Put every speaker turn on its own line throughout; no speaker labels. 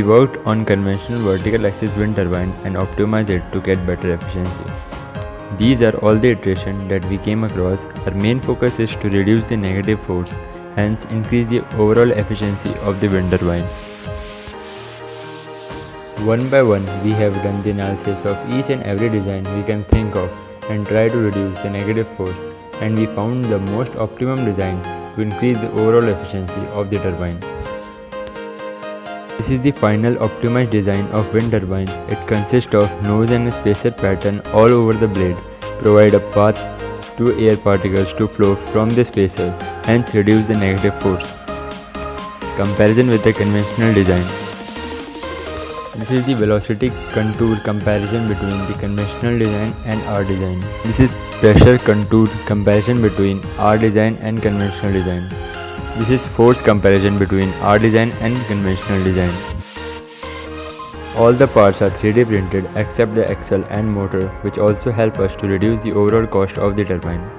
worked on conventional vertical axis wind turbine and optimized it to get better efficiency. These are all the iterations that we came across. Our main focus is to reduce the negative force, hence increase the overall efficiency of the wind turbine. One by one, we have done the analysis of each and every design we can think of and try to reduce the negative force, and we found the most optimum design to increase the overall efficiency of the turbine. This is the final optimized design of wind turbine. It consists of nose and a spacer pattern all over the blade, provide a path to air particles to flow from the spacer, hence reduce the negative force. Comparison with the conventional design. This is the velocity contour comparison between the conventional design and our design. This is pressure contour comparison between our design and conventional design. This is force comparison between our design and conventional design. All the parts are 3D printed except the axle and motor, which also help us to reduce the overall cost of the turbine.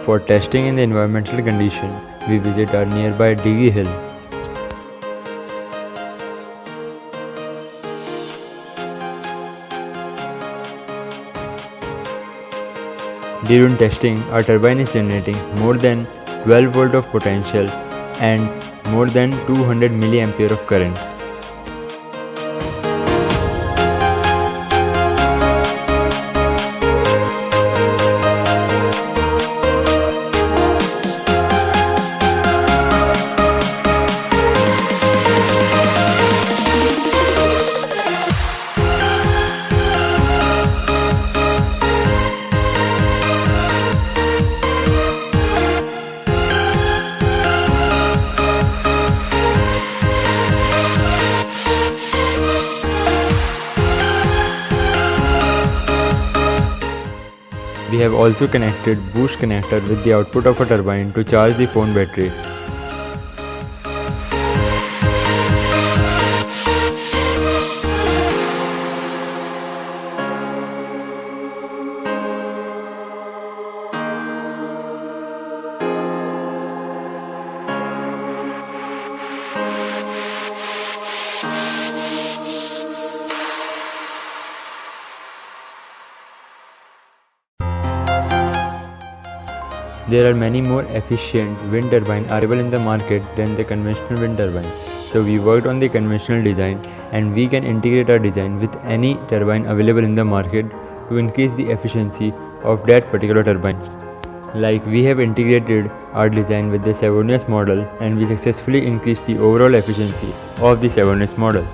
For testing in the environmental condition, we visit our nearby Diggy Hill. During testing, our turbine is generating more than 12 volt of potential and more than 200 milliampere of current. We have also connected boost connector with the output of a turbine to charge the phone battery. There are many more efficient wind turbines available in the market than the conventional wind turbine. So we worked on the conventional design, and we can integrate our design with any turbine available in the market to increase the efficiency of that particular turbine. Like we have integrated our design with the Savonius model, and we successfully increased the overall efficiency of the Savonius model.